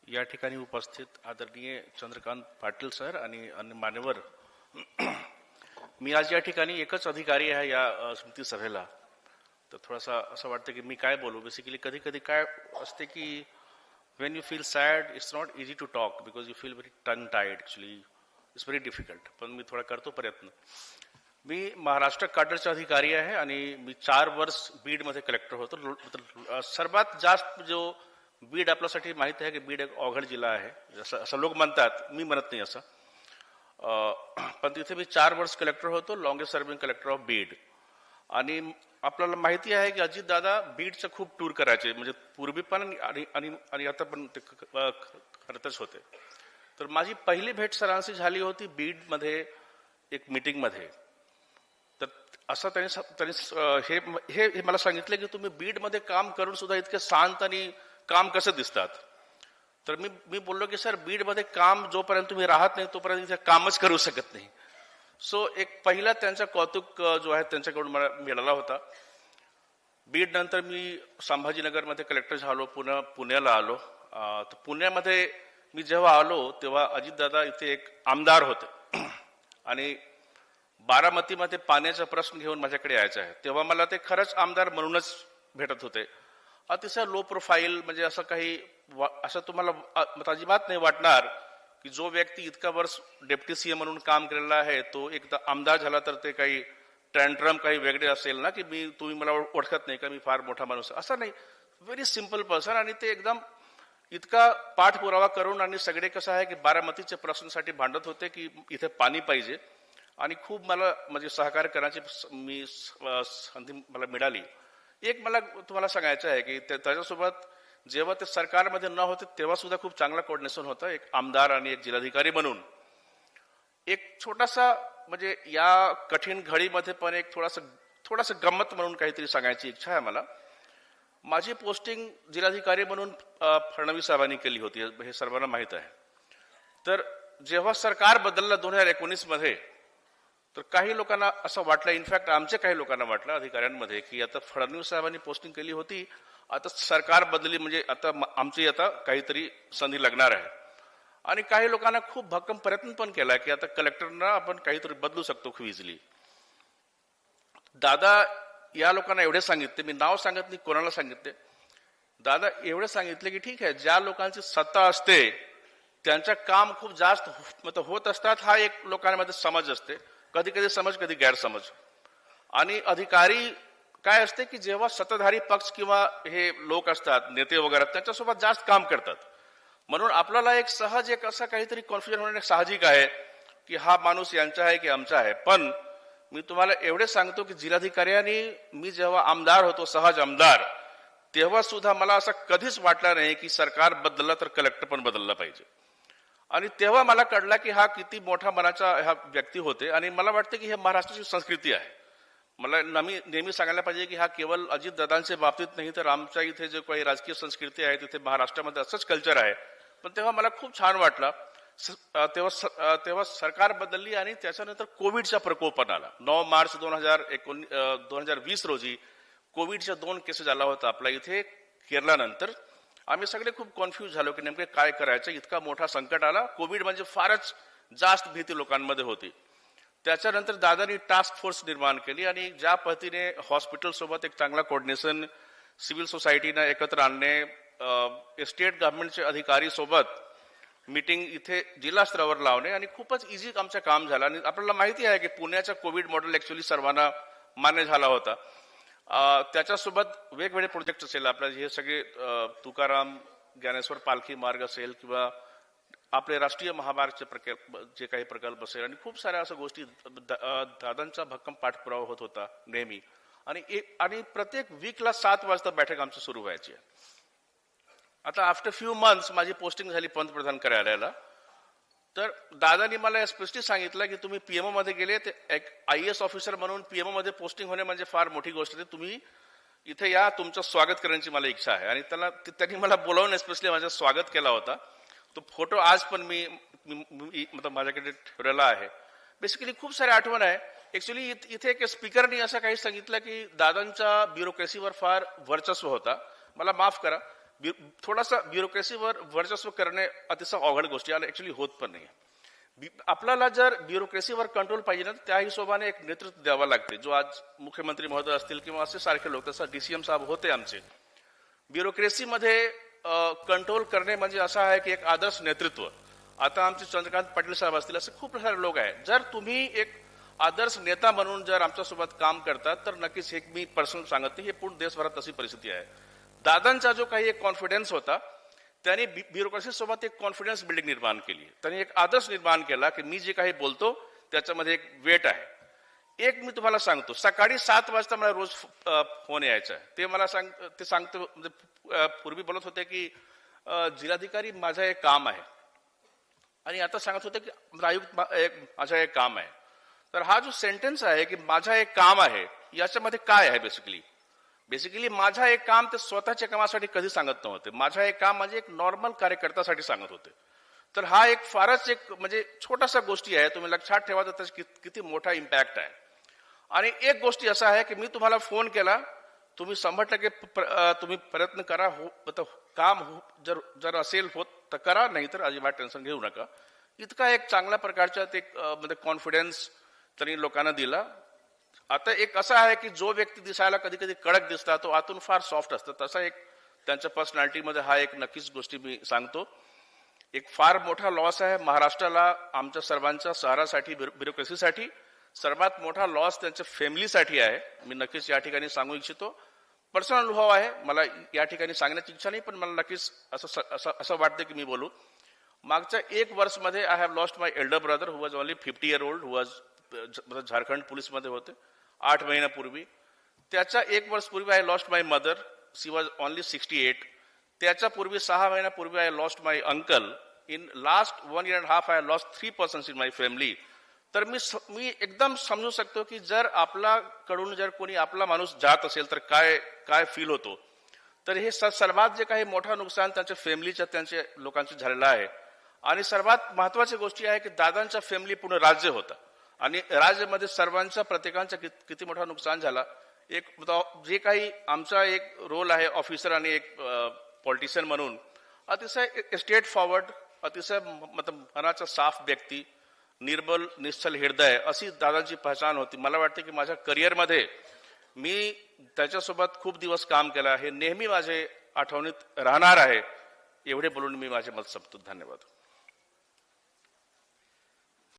या ठिकाणी उपस्थित आदरणीय चंद्रकांत पाटील सर आणि अन्य मान्यवर, मी आज या ठिकाणी एकच अधिकारी आहे या समिती सभेला, तर थोडासा असं वाटतं की मी काय बोलू. बेसिकली कधी कधी काय असते की when you feel sad it's not easy to talk because you feel very tongue tied. Actually it's very difficult. पण मी थोडा करतो प्रयत्न. मी महाराष्ट्र काडरचा अधिकारी आहे आणि मी 4 वर्ष बीडमध्ये कलेक्टर होतो. सर्वात जास्त जो बीड आपल्यासाठी माहिती आहे की बीड एक अवघड जिल्हा आहे असं लोक म्हणतात, मी म्हणत नाही असं. पण तिथे मी 4 वर्ष कलेक्टर होतो, longest serving collector of Beed. आणि आपल्याला माहिती आहे की अजितदादा बीडचं खूप टूर करायचे, म्हणजे पूर्वी पण आणि आता पण ते करतच होते. तर माझी पहिली भेट सरांशी झाली होती बीडमध्ये एक मीटिंगमध्ये. तर असं त्यांनी हे मला सांगितलं की तुम्ही बीडमध्ये काम करून सुद्धा इतके शांत आणि काम कसं दिसतात. तर मी बोललो की सर, बीडमध्ये काम जोपर्यंत तुम्ही राहत नाही तोपर्यंत इथे कामच करू शकत नाही. सो एक पहिला त्यांचा कौतुक जो आहे त्यांच्याकडून मला मिळाला होता. बीड नंतर मी संभाजीनगरमध्ये कलेक्टर झालो, पुण्याला आलो. तर पुण्यामध्ये मी जेव्हा आलो तेव्हा अजितदादा इथे एक आमदार होते आणि बारामतीमध्ये पाण्याचा प्रश्न घेऊन माझ्याकडे यायचा आहे. तेव्हा मला ते खरंच आमदार म्हणूनच भेटत होते. अतिशय लो प्रोफाईल, म्हणजे असं काही असं तुम्हाला अजिबात नाही वाटणार की जो व्यक्ती इतका वर्ष डेप्टी सीएम म्हणून काम केलेला आहे तो एकदा आमदार झाला तर ते काही टँट्रम काही वेगळे असेल ना, की तुम्ही मला ओळखत नाही का, मी फार मोठा माणूस. असं नाही, व्हेरी सिम्पल पर्सन. आणि ते एकदम इतका पाठपुरावा करून, आणि सगळे कसं आहे की बारामतीच्या प्रश्नासाठी भांडत होते की इथे पाणी पाहिजे, आणि खूप मला म्हणजे सहकार्य करण्याची संधी मला मिळाली. एक मला तुम्हाला सांगायचं आहे की त्याच्यासोबत जेव्हा ते सरकारमध्ये न होते तेव्हा सुद्धा खूप चांगला कोऑर्डिनेशन होतं, एक आमदार आणि एक जिल्हाधिकारी म्हणून. एक छोटासा म्हणजे या कठीण घडीमध्ये पण एक थोडासा गंमत म्हणून काहीतरी सांगायची इच्छा आहे मला. माझी पोस्टिंग जिल्हाधिकारी म्हणून फडणवीस साहेबांनी केली होती, हे सर्वांना माहीत आहे. तर जेव्हा सरकार बदललं 2019 मध्ये, तर काही लोकांना असं वाटलं, इनफॅक्ट आमच्या काही लोकांना वाटलं अधिकाऱ्यांमध्ये, की आता फडणवीस साहेबांनी पोस्टिंग केली होती, आता सरकार बदलली म्हणजे आता आमची आता काहीतरी संधी लागणार आहे. आणि काही लोकांना खूप भक्कम प्रयत्न पण केला की आता कलेक्टरना आपण काहीतरी बदलू शकतो खूप इझिली. दादा या लोकांना एवढे सांगितले, मी नाव सांगत नाही कोणाला सांगितले, दादा एवढे सांगितले की ठीक आहे, ज्या लोकांची सत्ता असते त्यांचं काम खूप जास्त होत असतात, हा एक लोकांमध्ये समज असते, कधी कधी समज कधी गैरसमज. आणि अधिकारी काय असते की जेव्हा सत्ताधारी पक्ष किंवा हे लोक असतात नेते वगैरे त्यांच्यासोबत जास्त काम करतात, म्हणून आपल्याला एक सहज एक असं काहीतरी कॉन्फ्युजन होणे साहजिक आहे की हा माणूस यांचा आहे की आमचा आहे. पण मी तुम्हाला एवढे सांगतो की जिल्हाधिकाऱ्यांनी, मी जेव्हा आमदार होतो सहज आमदार, तेव्हा सुद्धा मला असं कधीच वाटलं नाही की सरकार बदललं तर कलेक्टर पण बदलला पाहिजे. आणि तेव्हा मला कळलं की हा किती मोठा मनाचा हा व्यक्ती होते. आणि मला वाटतं की हे महाराष्ट्राची संस्कृती आहे. मला नेहमी सांगायला पाहिजे की हा केवळ अजितदादांच्या बाबतीत नाही, तर आमच्या इथे जो काही राजकीय संस्कृती आहे तिथे महाराष्ट्रामध्ये असंच कल्चर आहे. पण तेव्हा मला खूप छान वाटलं. तेव्हा सरकार बदलली आणि त्याच्यानंतर कोविडचा प्रकोप आला. 9 मार्च 2020 रोजी कोविडच्या 2 केसेस आला होता आपल्या इथे केरळानंतर. आम्ही सगळे खूप कॉन्फ्यूज झालो की नेमके काय करायचं, इतका मोठा संकट आला. कोविड म्हणजे फारच जास्त भीती लोकांमध्ये होती. त्याच्यानंतर दादानी टास्क फोर्स निर्माण केली आणि ज्या पद्धतीने हॉस्पिटल सोबत एक चांगला कोऑर्डिनेशन, सिव्हिल सोसायटीनं एकत्र आणणे, स्टेट गव्हर्नमेंटचे अधिकारी सोबत मीटिंग इथे जिल्हा स्तरावर लावणे, आणि खूपच इझी आमचं काम झालं. आणि आपल्याला माहिती आहे की पुण्याचा कोविड मॉडेल ऍक्च्युअली सर्वांना मान्य झाला होता. त्याच्यासोबत वेगवेगळे प्रोजेक्ट असेल आपल्या, हे सगळे तुकाराम ज्ञानेश्वर पालखी मार्ग असेल किंवा आपले राष्ट्रीय महामार्गचे जे काही प्रकल्प असेल, आणि खूप साऱ्या अशा गोष्टी दादांचा भक्कम पाठपुरावा होत होता नेहमी. आणि प्रत्येक वीकला 7 वाजता बैठक आमची सुरू व्हायची. आता आफ्टर फ्यू मंथ्स माझी पोस्टिंग झाली पंतप्रधान कार्यालयाला. तर दादानी मला स्पष्टली सांगितलं की तुम्ही पीएमओ मध्ये गेले, ते एक IAS ऑफिसर म्हणून पीएमओ मध्ये पोस्टिंग होणे म्हणजे फार मोठी गोष्ट आहे, तुम्ही इथे या, तुमचं स्वागत करण्याची मला इच्छा आहे. आणि त्यांनी मला बोलावून स्पेशली माझं स्वागत केला होता. तो फोटो आज पण मी माझ्याकडे ठेवलेला आहे. बेसिकली खूप सारे आठवण आहे. ऍक्च्युली इथे एक स्पीकरनी असं काही सांगितलं की दादांच्या ब्युरोक्रेसीवर फार वर्चस्व होता. मला माफ करा, थोडासा ब्युरोक्रेसीवर वर्चस्व करणे अतिशय अवघड गोष्टी आणि ऍक्च्युली होत पण नाही. आपल्याला जर ब्युरोक्रेसीवर कंट्रोल पाहिजे ना, त्या हिशोबाने एक नेतृत्व द्यावं लागते. जो आज मुख्यमंत्री महोदय असतील किंवा असे सारखे लोक, तसं DCM साहेब होते आमचे. ब्युरोक्रेसीमध्ये कंट्रोल करणे म्हणजे असं आहे की एक आदर्श नेतृत्व. आता आमचे चंद्रकांत पाटील साहेब असतील, असे खूप सारे लोक आहेत. जर तुम्ही एक आदर्श नेता म्हणून जर आमच्यासोबत काम करतात तर नक्कीच हे मी पर्सनल सांगत नाही, हे पूर्ण देशभरात तशी परिस्थिती आहे. दादांचा जो काही एक कॉन्फिडन्स होता, त्यांनी ब्युरोक्रेसी सोबत एक कॉन्फिडन्स बिल्डिंग निर्माण केली. त्यांनी एक आदर्श निर्माण केला की मी जे काही बोलतो त्याच्यामध्ये एक वेट आहे. एक मी तुम्हाला सांगतो, सकाळी 7 वाजता मला रोज फोन यायचा. ते सांगतो म्हणजे पूर्वी बोलत होते की जिल्हाधिकारी माझं एक काम आहे, आणि आता सांगत होते की आयुक्त माझं एक काम आहे. तर हा जो सेंटेन्स आहे की माझं एक काम आहे, याच्यामध्ये काय आहे बेसिकली माझं एक काम ते स्वतःच्या कामासाठी कधी सांगत नव्हते. माझं एक काम म्हणजे एक नॉर्मल कार्यकर्त्यासाठी सांगत होते. तर हा एक फारच एक म्हणजे छोटासा गोष्टी आहे, तुम्ही लक्षात ठेवा तर त्याचा किती मोठा इम्पॅक्ट आहे. आणि एक गोष्टी असा आहे की मी तुम्हाला फोन केला, तुम्ही 100% तुम्ही प्रयत्न करा, काम जर असेल होत तर करा, नाही तर अजिबात टेन्शन घेऊ नका. इतका एक चांगल्या प्रकारचा ते म्हणजे कॉन्फिडन्स त्यांनी लोकांना दिला. आता एक असं आहे की जो व्यक्ती दिसायला कधी कधी कडक दिसता, तो आतून फार सॉफ्ट असतो. तसा एक त्यांच्या पर्सनॅलिटीमध्ये हा एक नक्कीच गोष्टी मी सांगतो. एक फार मोठा लॉस आहे महाराष्ट्राला, आमच्या सर्वांच्या शहरासाठी, ब्युरोक्रेसीसाठी. सर्वात मोठा लॉस त्यांच्या फॅमिलीसाठी आहे. मी नक्कीच या ठिकाणी सांगू इच्छितो. पर्सनल अनुभव आहे, मला या ठिकाणी सांगण्याची इच्छा नाही, पण मला नक्कीच असं वाटतं की मी बोलू. मागच्या 1 वर्षमध्ये I have lost my elder brother who was only 50 year old, who was Jharkhand पोलीसमध्ये होते 8 महिन्यापूर्वी. त्याच्या 1 वर्ष पूर्वी I lost my mother, she was only 68. त्याच्या पूर्वी 6 महिन्यापूर्वी I lost my uncle. In last 1 year and half I lost 3 persons in my family. तर मी एकदम समजू शकतो की जर आपल्याकडून जर कोणी आपला माणूस जात असेल तर काय फील होतो. तर हे सर्वात जे काही मोठं नुकसान त्यांच्या फॅमिलीच्या, त्यांच्या लोकांचं झालेलं आहे. आणि सर्वात महत्वाची गोष्टी आहे की दादांच्या फॅमिली पूर्ण राज्य होता, आणि राज्यामध्ये सर्वांच्या प्रत्येकांचा किती मोठा नुकसान झाला. एक जे काही आमचा एक रोल आहे ऑफिसर आणि एक पॉलिटिशियन म्हणून, अतिशय स्ट्रेट फॉरवर्ड, अतिशय मनाचा साफ व्यक्ती, निर्बल निश्चल हृदय, अशी दादांची पहचान होती. मला वाटते की माझ्या करिअरमध्ये मी त्याच्यासोबत खूप दिवस काम केलं, हे नेहमी माझे आठवणीत राहणार आहे. एवढे बोलून मी माझे मत संपतो. धन्यवाद.